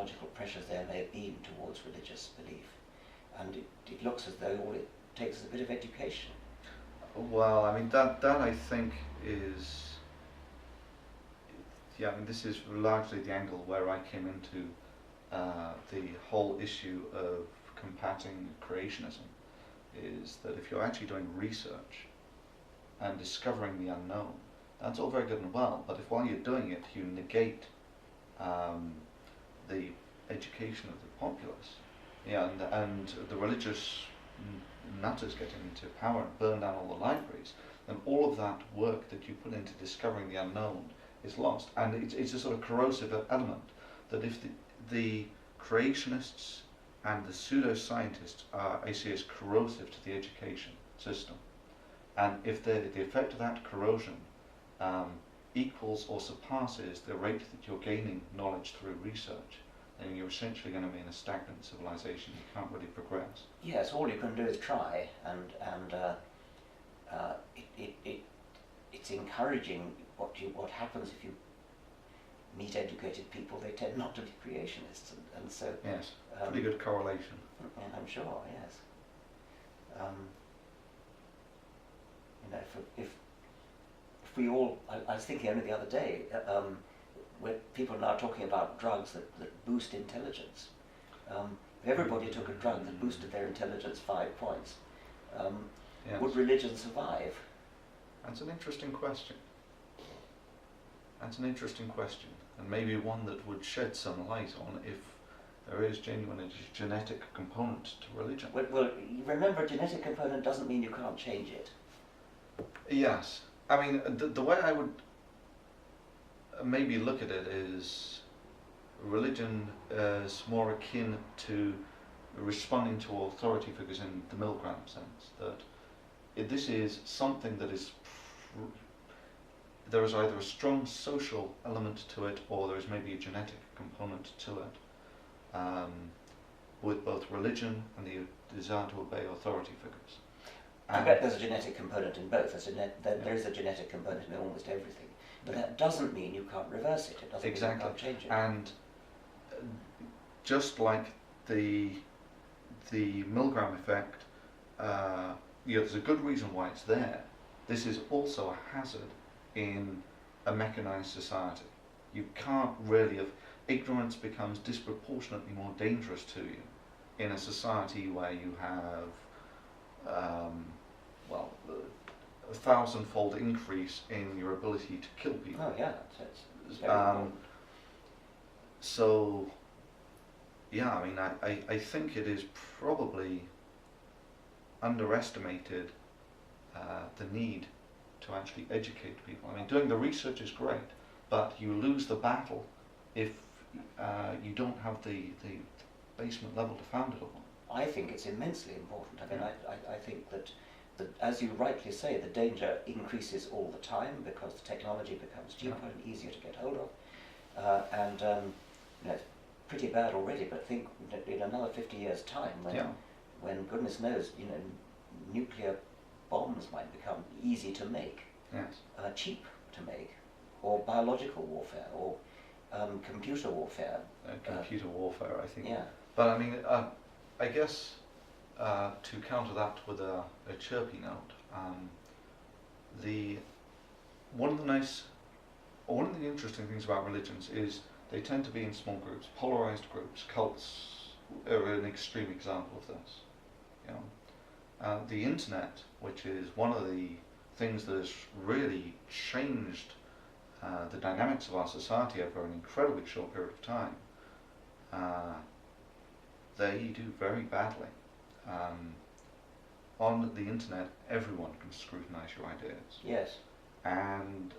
psychological pressures there may have been towards religious belief. And it looks as though all it takes is a bit of education. Well, I mean, that I think is, yeah, I mean, this is largely the angle where I came into the whole issue of combating creationism, is that if you're actually doing research and discovering the unknown, that's all very good and well, but if while you're doing it you negate the education of the populace, yeah, and the religious nutters getting into power and burn down all the libraries, then all of that work that you put into discovering the unknown is lost. And it's a sort of corrosive element that if the creationists and the pseudoscientists are, I see, as corrosive to the education system, and if the effect of that corrosion equals or surpasses the rate that you're gaining knowledge through research, then you're essentially going to be in a stagnant civilization. You can't really progress. Yes, all you can do is try, and it's encouraging what happens if you meet educated people. They tend not to be creationists, and so yes, pretty good correlation. I'm sure, yes. If we all, I was thinking only the other day, where people are now talking about drugs that boost intelligence. If everybody took a drug that boosted their intelligence 5 points, yes. Would religion survive? That's an interesting question. That's an interesting question, and maybe one that would shed some light on if there is genuine genetic component to religion. Well, remember, a genetic component doesn't mean you can't change it. Yes. I mean, the way I would maybe look at it is religion is more akin to responding to authority figures in the Milgram sense, that this is something that is, there is either a strong social element to it or there is maybe a genetic component to it, with both religion and the desire to obey authority figures. I bet there's a genetic component in both. There is a genetic component in almost everything. But that doesn't mean you can't reverse it. It doesn't mean you can't change it. And just like the Milgram effect, there's a good reason why it's there. This is also a hazard in a mechanized society. You can't really have, ignorance becomes disproportionately more dangerous to you in a society where you have a 1,000-fold increase in your ability to kill people. Oh yeah, it's very important. So, yeah, I mean, I think it is probably underestimated the need to actually educate people. I mean, doing the research is great, but you lose the battle if you don't have the basement level to found it on. I think it's immensely important. I mean, I think that, as you rightly say, the danger increases all the time because the technology becomes cheaper and easier to get hold of. It's pretty bad already, but think in another 50 years' time, when goodness knows, nuclear bombs might become easy to make, cheap to make, or biological warfare, or computer warfare. Computer warfare, I think. Yeah. But I mean, I guess to counter that with a chirpy note, one of the interesting things about religions is they tend to be in small groups, polarized groups. Cults are an extreme example of this. The internet, which is one of the things that has really changed the dynamics of our society over an incredibly short period of time, they do very badly. On the internet, everyone can scrutinize your ideas. Yes. And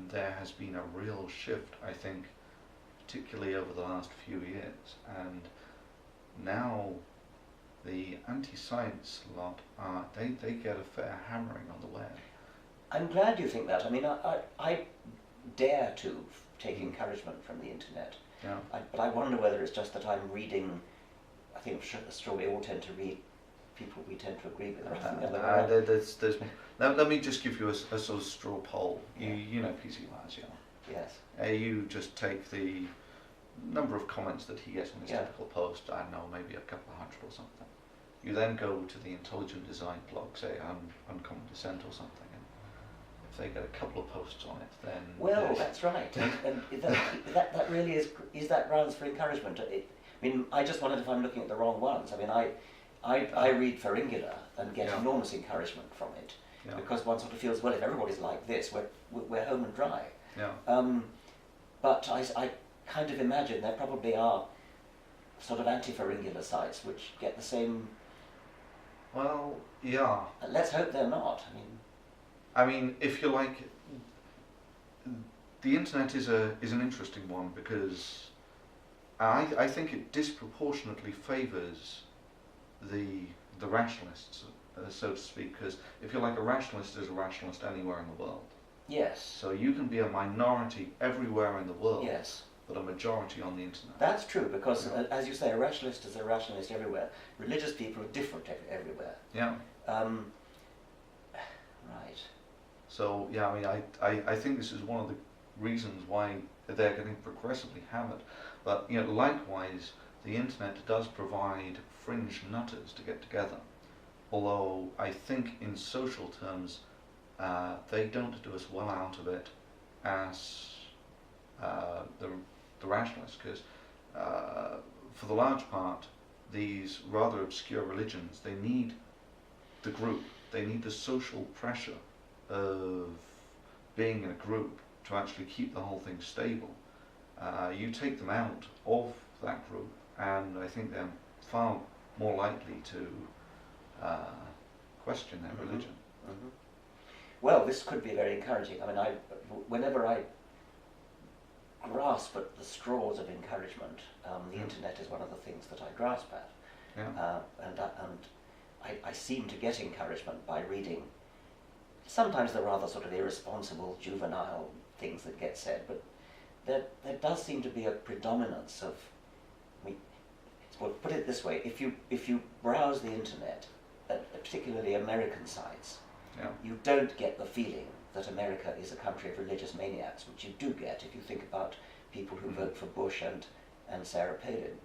there has been a real shift, I think, particularly over the last few years. And now the anti-science lot, they get a fair hammering on the web. I'm glad you think that. I mean, I dare to take encouragement from the internet. Yeah. But I wonder whether it's just that I'm reading, I think we all tend to read people we tend to agree with. Let me just give you a sort of straw poll. You know PC Labs, yeah? Yes. You just take the number of comments that he gets on his Yeah. typical post, I don't know, maybe a couple of hundred or something. You then go to the intelligent design blog, say Uncommon Descent or something, and if they get a couple of posts on it, then... Well, that's right, and that really is that grounds for encouragement. I mean, I just wondered if I'm looking at the wrong ones. I mean, I read Pharyngula and get Yeah. enormous encouragement from it, Yeah. because one sort of feels, well, if everybody's like this, we're home and dry. Yeah. But I kind of imagine there probably are sort of anti-Pharyngula sites which get the same. Well, yeah. Let's hope they're not. I mean, if you like, the internet is an interesting one because I think it disproportionately favours the rationalists, so to speak. Because if you're like, a rationalist is a rationalist anywhere in the world. Yes. So you can be a minority everywhere in the world. Yes. But a majority on the internet. That's true, because as you say, a rationalist is a rationalist everywhere. Religious people are different everywhere. Yeah. Right. So yeah, I mean, I think this is one of the reasons why they're getting progressively hammered. But you know, likewise, the internet does provide fringe nutters to get together. Although I think in social terms, they don't do as well out of it as the rationalists, because for the large part, these rather obscure religions, they need the group, they need the social pressure of being in a group to actually keep the whole thing stable. You take them out of that group, and I think they're far more likely to question their Mm-hmm. religion. Mm-hmm. Well, this could be very encouraging. I mean, whenever I grasp at the straws of encouragement, the internet is one of the things that I grasp at. Yeah. And I seem to get encouragement by reading sometimes the rather sort of irresponsible, juvenile things that get said, but there does seem to be a predominance of, well, put it this way, if you browse the internet, particularly American sites, Yeah. you don't get the feeling that America is a country of religious maniacs, which you do get if you think about people who vote for Bush and Sarah Palin.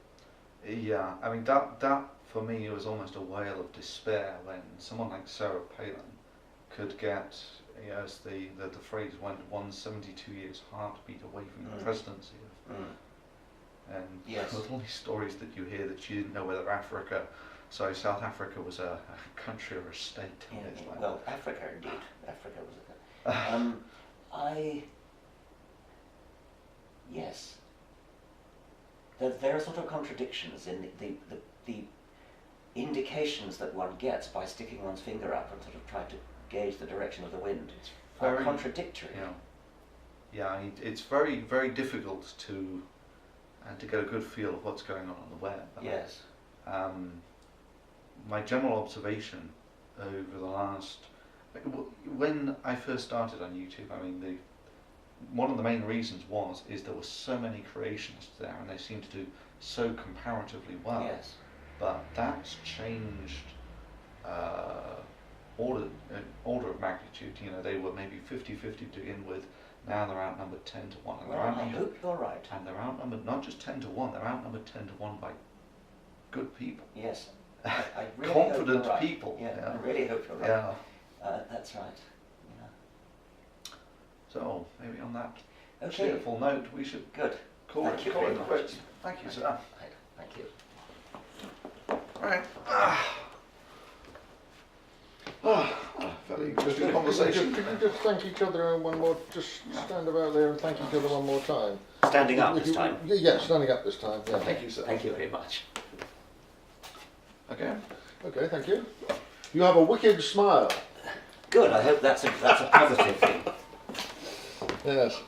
Yeah, I mean, that for me was almost a wail of despair when someone like Sarah Palin could get, as the phrase went, 172 years heartbeat away from the presidency of, and Yes. with all these stories that you hear that she didn't know whether South Africa was a country or a state. Yeah, It's like, well, Africa indeed. Africa was a yes. There are sort of contradictions in the indications that one gets by sticking one's finger up and sort of trying to gauge the direction of the wind. Are very contradictory. Yeah, I mean, it's very, very difficult to get a good feel of what's going on the web. Yes. My general observation over the last, when I first started on YouTube, I mean, one of the main reasons is there were so many creationists there, and they seemed to do so comparatively well. Yes. But that's changed order of magnitude. You know, they were maybe 50-50 to begin with. Now they're outnumbered 10 to 1. And Well, I hope you're right. And they're outnumbered not just 10 to 1. They're outnumbered 10 to 1 by good people. Yes. I really Confident hope you're right. people. Yeah, Yeah. I really hope you're right. Yeah. That's right. Yeah. So maybe on that Okay. cheerful note, we should Good. call Thank you it very much. quits. Thank you, sir. Right. Thank you. Right. Fairly interesting conversation. Could you just thank each other one more, just stand about there and thank each other one more time? Standing up If this you- time. Yeah, standing up this time, yeah. Thank you, sir. Thank you very much. Okay. Okay, thank you. You have a wicked smile. Good. I hope that's a positive thing. Yes.